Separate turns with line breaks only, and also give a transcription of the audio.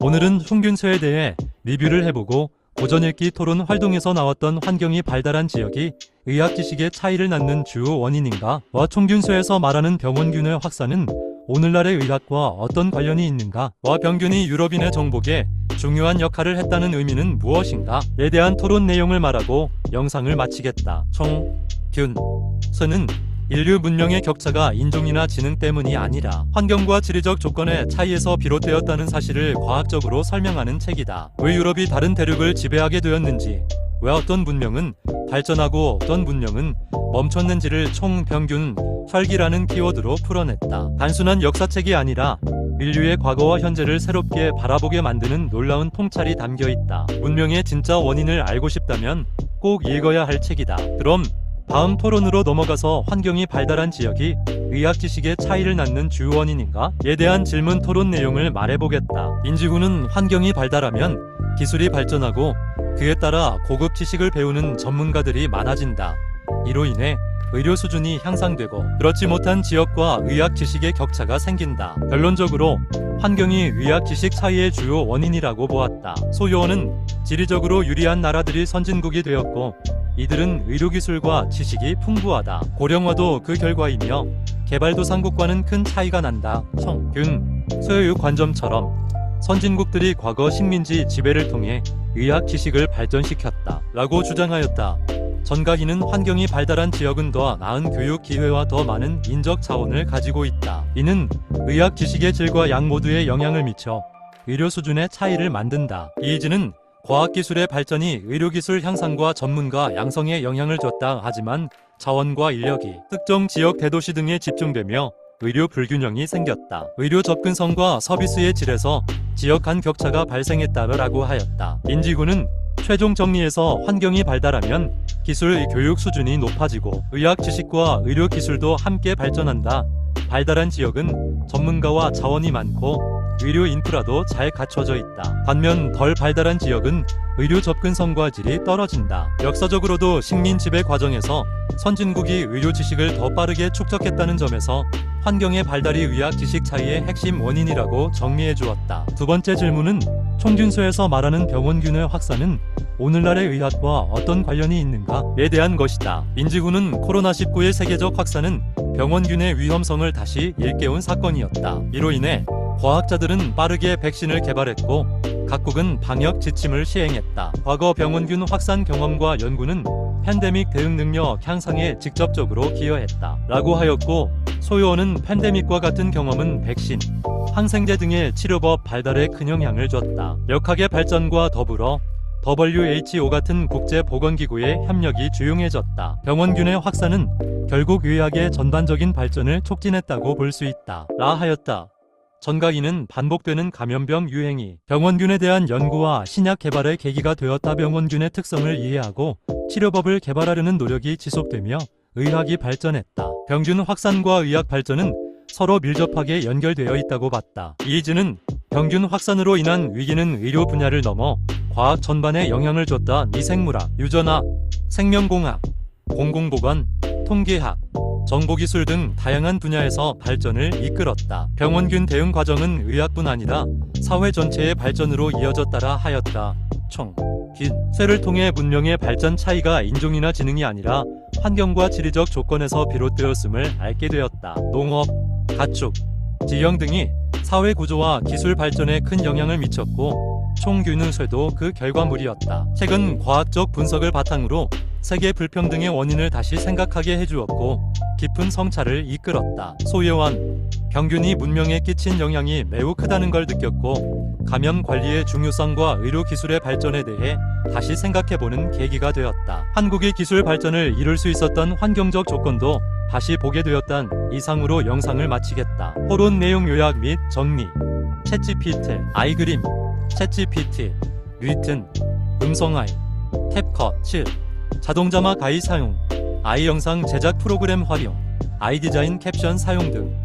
오늘은 총균수에 대해 리뷰를 해보고 고전 읽기 토론 활동에서 나왔던 환경이 발달한 지역이 의학 지식의 차이를 낳는 주요 원인인가? 와 총균수에서 말하는 병원균의 확산은 오늘날의 의학과 어떤 관련이 있는가? 와 병균이 유럽인의 정복에 중요한 역할을 했다는 의미는 무엇인가? 에 대한 토론 내용을 말하고 영상을 마치겠다. 총균수는 인류 문명의 격차가 인종이나 지능 때문이 아니라 환경과 지리적 조건의 차이에서 비롯되었다는 사실을 과학적으로 설명하는 책이다. 왜 유럽이 다른 대륙을 지배하게 되었는지, 왜 어떤 문명은 발전하고 어떤 문명은 멈췄는지를 총평균 혈기라는 키워드로 풀어냈다. 단순한 역사책이 아니라 인류의 과거와 현재를 새롭게 바라보게 만드는 놀라운 통찰이 담겨있다. 문명의 진짜 원인을 알고 싶다면 꼭 읽어야 할 책이다. 그럼 다음 토론으로 넘어가서 환경이 발달한 지역이 의학 지식의 차이를 낳는 주요 원인인가? 에 대한 질문 토론 내용을 말해보겠다. 인지구는 환경이 발달하면 기술이 발전하고 그에 따라 고급 지식을 배우는 전문가들이 많아진다. 이로 인해 의료 수준이 향상되고 그렇지 못한 지역과 의학 지식의 격차가 생긴다. 결론적으로 환경이 의학 지식 차이의 주요 원인이라고 보았다. 소요원은 지리적으로 유리한 나라들이 선진국이 되었고 이들은 의료기술과 지식이 풍부하다. 고령화도 그 결과이며 개발도상국과는 큰 차이가 난다. 총균수의 관점처럼 선진국들이 과거 식민지 지배를 통해 의학 지식을 발전시켰다 라고 주장하였다. 전가희는 환경이 발달한 지역은 더 나은 교육 기회와 더 많은 인적 자원을 가지고 있다. 이는 의학 지식의 질과 양 모두에 영향을 미쳐 의료 수준의 차이를 만든다. 이희진은 과학기술의 발전이 의료기술 향상과 전문가 양성에 영향을 줬다. 하지만 자원과 인력이 특정 지역 대도시 등에 집중되며 의료 불균형이 생겼다. 의료 접근성과 서비스의 질에서 지역 간 격차가 발생했다라고 하였다. 인지구는 최종 정리에서 환경이 발달하면 기술 교육 수준이 높아지고 의학 지식과 의료 기술도 함께 발전한다. 발달한 지역은 전문가와 자원이 많고 의료 인프라도 잘 갖춰져 있다. 반면 덜 발달한 지역은 의료 접근성과 질이 떨어진다. 역사적으로도 식민 지배 과정에서 선진국이 의료 지식을 더 빠르게 축적했다는 점에서 환경의 발달이 의학 지식 차이의 핵심 원인이라고 정리해 주었다. 두 번째 질문은 총균수에서 말하는 병원균의 확산은 오늘날의 의학과 어떤 관련이 있는가에 대한 것이다. 인지구는 코로나19의 세계적 확산은 병원균의 위험성을 다시 일깨운 사건이었다. 이로 인해 과학자들은 빠르게 백신을 개발했고 각국은 방역 지침을 시행했다. 과거 병원균 확산 경험과 연구는 팬데믹 대응 능력 향상에 직접적으로 기여했다 라고 하였고, 소요원은 팬데믹과 같은 경험은 백신, 항생제 등의 치료법 발달에 큰 영향을 줬다. 역학의 발전과 더불어 WHO 같은 국제보건기구의 협력이 주용해졌다. 병원균의 확산은 결국 의학의 전반적인 발전을 촉진했다고 볼 수 있다 라 하였다. 전가희는 반복되는 감염병 유행이 병원균에 대한 연구와 신약 개발의 계기가 되었다. 병원균의 특성을 이해하고 치료법을 개발하려는 노력이 지속되며 의학이 발전했다. 병균 확산과 의학 발전은 서로 밀접하게 연결되어 있다고 봤다. 이희진은 병균 확산으로 인한 위기는 의료 분야를 넘어 과학 전반에 영향을 줬다. 미생물학, 유전학, 생명공학, 공공보건, 통계학, 정보기술 등 다양한 분야에서 발전을 이끌었다. 병원균 대응 과정은 의학뿐 아니라 사회 전체의 발전으로 이어졌다라 하였다. 총균수를 통해 문명의 발전 차이가 인종이나 지능이 아니라 환경과 지리적 조건에서 비롯되었음을 알게 되었다. 농업, 가축, 지형 등이 사회 구조와 기술 발전에 큰 영향을 미쳤고 총균수도 그 결과물이었다. 책은 과학적 분석을 바탕으로 세계 불평등의 원인을 다시 생각하게 해주었고 깊은 성찰을 이끌었다. 소요원, 병균이 문명에 끼친 영향이 매우 크다는 걸 느꼈고 감염 관리의 중요성과 의료 기술의 발전에 대해 다시 생각해보는 계기가 되었다. 한국의 기술 발전을 이룰 수 있었던 환경적 조건도 다시 보게 되었단 이상으로 영상을 마치겠다. 토론 내용 요약 및 정리. 챗GPT, 아이그림, 챗GPT, 리튼, 음성아이, 탭컷 7, 자동자막 아이 사용, 아이 영상 제작 프로그램 활용, 아이 디자인 캡션 사용 등